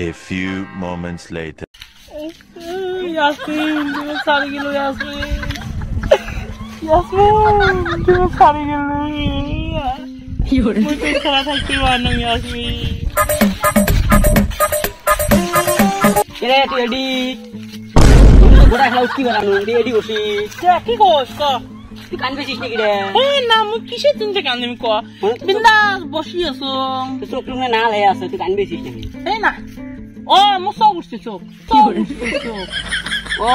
A few moments later. Yasmin, তুমি সারি গেল Yasmin. Yasmin, তুমি সারি গেল. মুই তো ছাড়া থাকতে পারলাম না Yasmin. এরে তুই এডি তুমি তো গোটা খেলা উঠতে পারানো এডি বসি কি কস ক তুই কান বেশিস নাকি রে না মুই কিসের চিন্তা কান্দিম ক বিন্দাস বসি আছো তুই চোখ টুক না লাই আছে তুই কান বেশিস নাকি না ও মুই সব উঠছে চোখ ও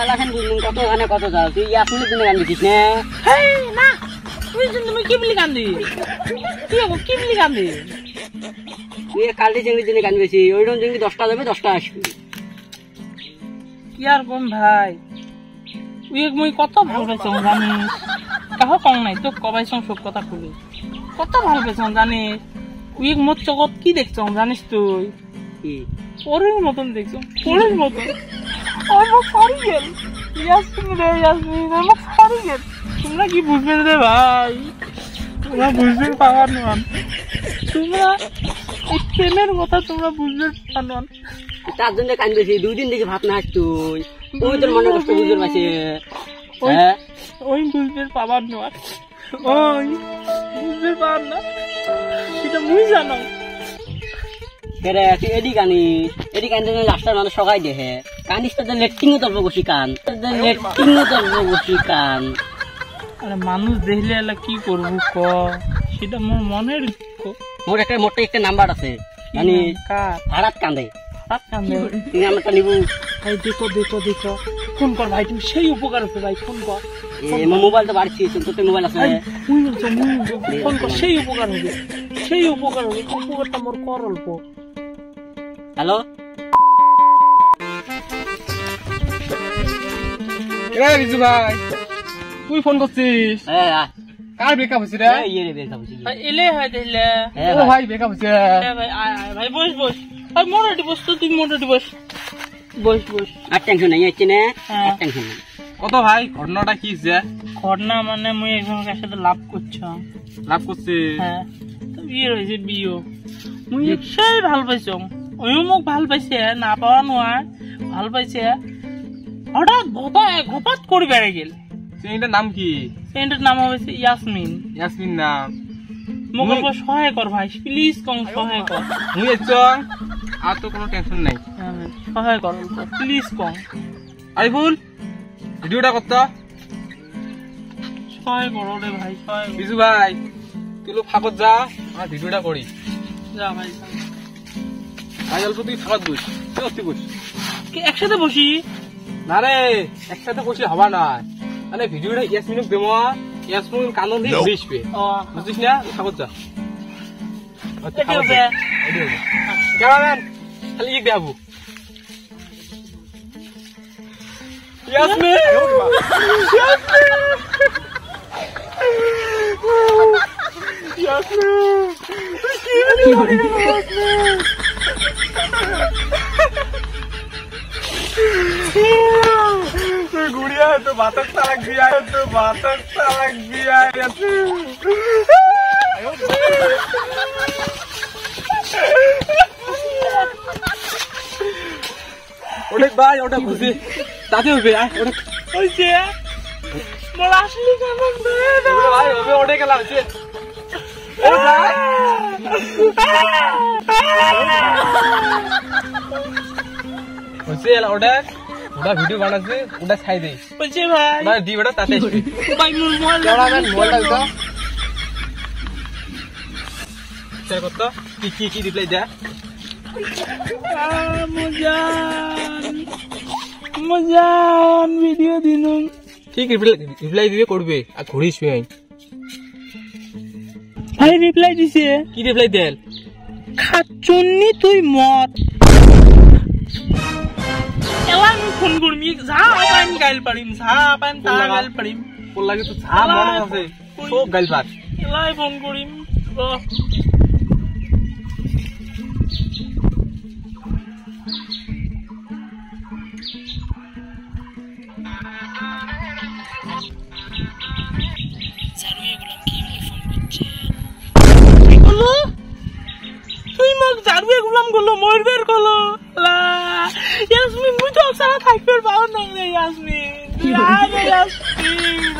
এলাকান বুঝলুম কত গানে কত যাও তুই Yasmin's জন্য গান বেশিস না না তুমি কি বলি কান্দি কি বলি কান্দি তুই কালটি চিংড়ির জন্য গান বেশি ওইরকম চিংড়ি 10টা যাবে 10টা আসবে কি আর কোন ভাই মুই কত ভালো পাইছো জানিস কাহ কম নাই তো কবাইছ সব কথা খুলি কত ভালো পাইছ জানিস মোর চোখত কি দেখছ জানিস তুই কি পরের মতন দেখছ পরের মতন আমার সারি গেল Yasmin আমার সারি গেল তোমরা কি বুঝবে রে ভাই তোমরা বুঝতে পারো না তোমরা এই প্রেমের কথা তোমরা বুঝতে পারো না তার জন্য কান বেশি 2 দিন থেকে ভাত না তুই ওই তোর মনে কষ্ট বুঝতে পারছিস ওই বুঝতে পাবার না ওই বুঝতে পার না সেটা মুই জানো কেরে তুই এডি কান জন্য লাস্টার মানুষ সবাই দেখে কানিস তো লেট্টিংও তোর বসি কান আরে মানুষ দেখলে এলা কি করবো ক সেটা মোর মনের মোর একটা নাম্বার আছে মানে ভাড়াত কান্দে তুই নাম্বারটা নিবু ভাই দেখো ফোন কর ভাই তুমি সেই উপকার হবে ভাই ফোন কর মোবাইল তো বাড়ছি তোর মোবাইল আছে ফোন কর সেই উপকার হবে উপকারটা মোর কর অল্প হ্যালো রিজু ভাই তুই ফোন করছিস কার ব্রেকআপ হইছে রে ব্রেকআপ হইছে এলে হয় তাইলে ও ভাই ব্রেকআপ হইছে ভাই ভাই বস আর মোটাটি বস তো তুই মোটাটি বস আর টেনশন নাই আছে না আর টেনশন নাই কত ভাই ঘটনাটা কি যে ঘটনা মানে মুই একজনের সাথে লাভ করছে হ্যাঁ তো বিয়ে হয়েছে মুই সেই ভাল পাইছো ওইও মোক ভাল পাইছে না পাওয়া নয় ভাল পাইছে হঠাৎ ঘপাত করে বেড়ে গেল সেইটার নাম কি সেইটার নাম হয়েছে Yasmin নাম মোক অল্প সহায় কর ভাই প্লিজ কম সহায় কর মুই আর তো কোনো টেনশন নাই সহায় কর অল্প প্লিজ কম আইফুল ভিডিওটা কত সহায় করো রে ভাই সহায় বিজু ভাই তুই ফাঁকত যা আর ভিডিওটা করি যা ভাই ভাই অল্প তুই ফাঁকত বস তুই বস একসাথে বসি না রে একসাথে বসে হবা না মানে ভিডিওটা Yasmin দেবো Yasmin কানো দিয়ে দিসবে বুঝছিস না ফাঁকত যা ক্যামেরাম্যান খালি এক দেখাবো Yasmin गुड़िया तो बातक तलक दिया অনেক ভাই ওটা খুশি তাতে হবে হইছে মোর আসলি কেমন ভাই হবে ওটা গেল হইছে হইছে ওটা ভিডিও বানাচ্ছে ওটা ছাই দে হইছে ভাই না দি ওটা তাতে ভাই মোর মোবাইল ক্যামেরাম্যান মোবাইলটা দাও স্যার কত কি রিপ্লাই দে মজান ভিডিও দিনুম ঠিক রিপ্লাই দিবে করবে আর ঘড়িস ভাই রিপ্লাই দিছে কি রিপ্লাই দেল খাচ্ছুন্নি তুই মত এলা আমি ফোন করমি যা আপান গাইল পারিম যা আপান তা গাইল পারিম কোন লাগে তো যা মন আছে সব গাইল পার এলাই ফোন করিম কারবে গুলাম করলো মরবের করলো ইয়াসমিন মুই তো সারা থাকবে পাও না রে ইয়াসমিন আরে ইয়াসমিন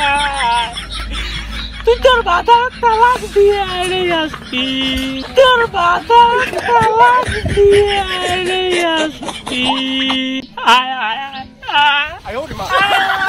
তুই তোর বাধা তালাক দিয়ে আরে ইয়াসমিন তোর বাধা তালাক দিয়ে আরে ইয়াসমিন আয় আয় আয় আয়